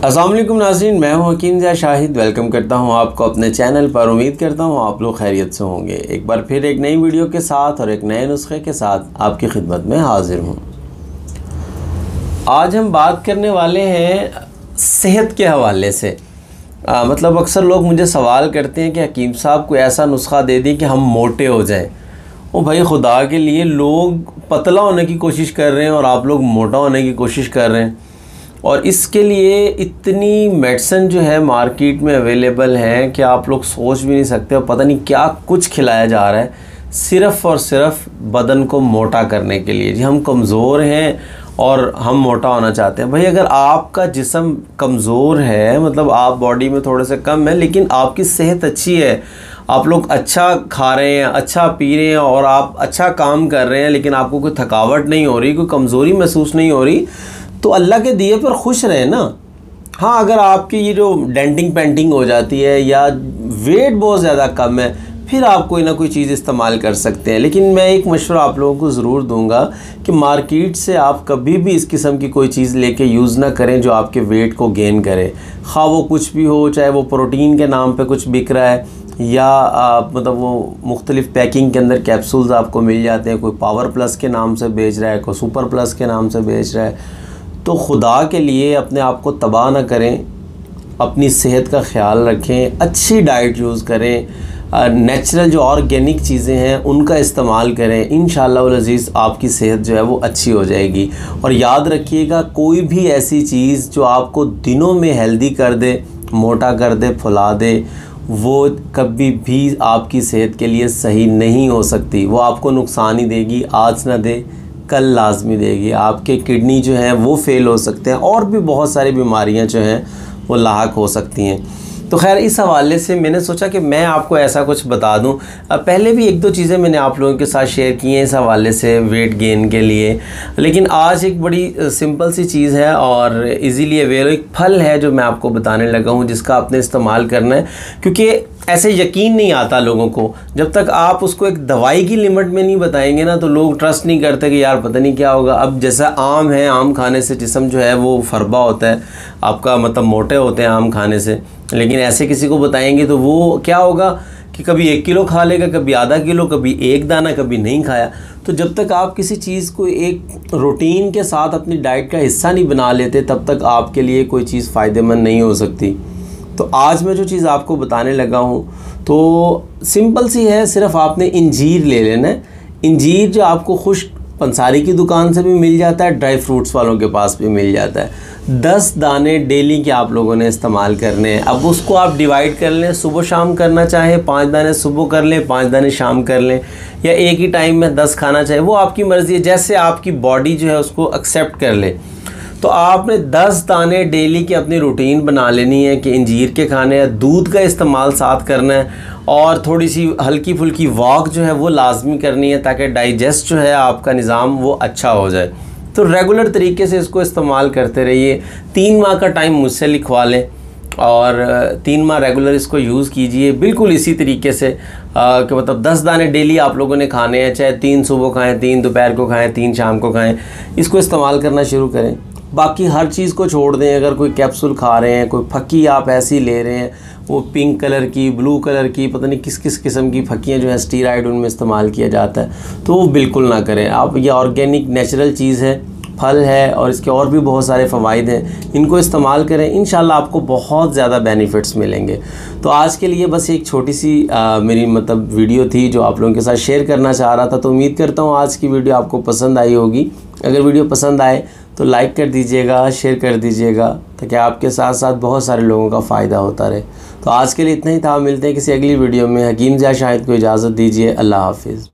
अस्सलाम वालेकुम नाज़रीन, मैं हूं हकीम ज़िया शाहिद। वेलकम करता हूं आपको अपने चैनल पर। उम्मीद करता हूं आप लोग खैरियत से होंगे। एक बार फिर एक नई वीडियो के साथ और एक नए नुस्खे के साथ आपकी खिदमत में हाजिर हूं। आज हम बात करने वाले हैं सेहत के हवाले से। मतलब अक्सर लोग मुझे सवाल करते हैं कि हकीम साहब कोई ऐसा नुस्खा दे दें कि हम मोटे हो जाएं। ओ भाई, खुदा के लिए, लोग पतला होने की कोशिश कर रहे हैं और आप लोग मोटा होने की कोशिश कर रहे हैं। और इसके लिए इतनी मेडिसिन जो है मार्केट में अवेलेबल हैं कि आप लोग सोच भी नहीं सकते। और पता नहीं क्या कुछ खिलाया जा रहा है सिर्फ़ और सिर्फ बदन को मोटा करने के लिए। जी, हम कमज़ोर हैं और हम मोटा होना चाहते हैं। भाई, अगर आपका जिस्म कमज़ोर है, मतलब आप बॉडी में थोड़े से कम है, लेकिन आपकी सेहत अच्छी है, आप लोग अच्छा खा रहे हैं, अच्छा पी रहे हैं और आप अच्छा काम कर रहे हैं, लेकिन आपको कोई थकावट नहीं हो रही, कोई कमज़ोरी महसूस नहीं हो रही, तो अल्लाह के दिए पर खुश रहे ना। हाँ, अगर आपकी ये जो डेंटिंग पेंटिंग हो जाती है या वेट बहुत ज़्यादा कम है, फिर आप कोई ना कोई चीज़ इस्तेमाल कर सकते हैं। लेकिन मैं एक मशवरा आप लोगों को ज़रूर दूंगा कि मार्केट से आप कभी भी इस किस्म की कोई चीज़ लेके यूज़ ना करें जो आपके वेट को गेन करे। खा वो कुछ भी हो, चाहे वो प्रोटीन के नाम पे कुछ बिक रहा है या मतलब वो मुख्तलिफ़ पैकिंग के अंदर कैप्सूल्स आपको मिल जाते हैं। कोई पावर प्लस के नाम से बेच रहा है, कोई सुपर प्लस के नाम से बेच रहा है। तो खुदा के लिए अपने आप को तबाह ना करें, अपनी सेहत का ख्याल रखें, अच्छी डाइट यूज़ करें, नेचुरल जो ऑर्गेनिक चीज़ें हैं उनका इस्तेमाल करें। इंशाअल्लाह अज़ीज़ आपकी सेहत जो है वो अच्छी हो जाएगी। और याद रखिएगा, कोई भी ऐसी चीज़ जो आपको दिनों में हेल्दी कर दे, मोटा कर दे, फुला दे, वो कभी भी आपकी सेहत के लिए सही नहीं हो सकती। वो आपको नुकसान ही देगी, आज ना दे कल लाजमी देगी। आपके किडनी जो है वो फ़ेल हो सकते हैं और भी बहुत सारी बीमारियां जो हैं वो लाहक हो सकती हैं। तो खैर, इस हवाले से मैंने सोचा कि मैं आपको ऐसा कुछ बता दूं। पहले भी एक दो चीज़ें मैंने आप लोगों के साथ शेयर की हैं इस हवाले से वेट गेन के लिए, लेकिन आज एक बड़ी सिंपल सी चीज़ है और इजीली अवेलेबल एक फल है जो मैं आपको बताने लगा हूं, जिसका आपने इस्तेमाल करना है। क्योंकि ऐसे यकीन नहीं आता लोगों को, जब तक आप उसको एक दवाई की लिमिट में नहीं बताएंगे ना, तो लोग ट्रस्ट नहीं करते कि यार पता नहीं क्या होगा। अब जैसा आम है, आम खाने से जिस्म जो है वो फरबा होता है आपका, मतलब मोटे होते हैं आम खाने से। लेकिन ऐसे किसी को बताएंगे तो वो क्या होगा कि कभी 1 किलो खा लेगा, कभी आधा किलो, कभी 1 दाना, कभी नहीं खाया। तो जब तक आप किसी चीज़ को एक रूटीन के साथ अपनी डाइट का हिस्सा नहीं बना लेते, तब तक आपके लिए कोई चीज़ फ़ायदेमंद नहीं हो सकती। तो आज मैं जो चीज़ आपको बताने लगा हूँ तो सिंपल सी है। सिर्फ आपने इंजीर ले लेना है। इंजीर जो आपको खुश्क पंसारी की दुकान से भी मिल जाता है, ड्राई फ्रूट्स वालों के पास भी मिल जाता है। 10 दाने डेली के आप लोगों ने इस्तेमाल करने हैं। अब उसको आप डिवाइड कर लें, सुबह शाम करना चाहे 5 दाने सुबह कर लें, 5 दाने शाम कर लें, या एक ही टाइम में 10 खाना चाहे, वो आपकी मर्ज़ी है, जैसे आपकी बॉडी जो है उसको एक्सेप्ट कर ले। तो आपने 10 दाने डेली की अपनी रूटीन बना लेनी है कि इंजीर के खाने हैं। दूध का इस्तेमाल साथ करना है और थोड़ी सी हल्की फुल्की वॉक जो है वो लाजमी करनी है, ताकि डाइजेस्ट जो है आपका निज़ाम वो अच्छा हो जाए। तो रेगुलर तरीके से इसको इस्तेमाल करते रहिए। 3 माह का टाइम मुझसे लिखवा लें और 3 माह रेगुलर इसको यूज़ कीजिए, बिल्कुल इसी तरीके से कि मतलब 10 दाने डेली आप लोगों ने खाने हैं, चाहे 3 सुबह खाएँ, 3 दोपहर को खाएँ, 3 शाम को खाएँ। इसको इस्तेमाल करना शुरू करें। बाकी हर चीज़ को छोड़ दें। अगर कोई कैप्सूल खा रहे हैं, कोई फक्की आप ऐसी ले रहे हैं, वो पिंक कलर की, ब्लू कलर की, पता नहीं किस किस किस्म की फक्कियाँ जो है स्टीराइड उनमें इस्तेमाल किया जाता है, तो वो बिल्कुल ना करें आप। ये ऑर्गेनिक नेचुरल चीज़ है, फल है और इसके और भी बहुत सारे फ़वाइद हैं। इनको इस्तेमाल करें, इंशाल्लाह आपको बहुत ज़्यादा बेनिफिट्स मिलेंगे। तो आज के लिए बस एक छोटी सी मेरी मतलब वीडियो थी जो आप लोगों के साथ शेयर करना चाह रहा था। तो उम्मीद करता हूँ आज की वीडियो आपको पसंद आई होगी। अगर वीडियो पसंद आए तो लाइक कर दीजिएगा, शेयर कर दीजिएगा, ताकि आपके साथ साथ बहुत सारे लोगों का फ़ायदा होता रहे। तो आज के लिए इतना ही था। मिलते हैं किसी अगली वीडियो में। हकीम ज़िया शाहिद को इजाज़त दीजिए। अल्लाह हाफिज़।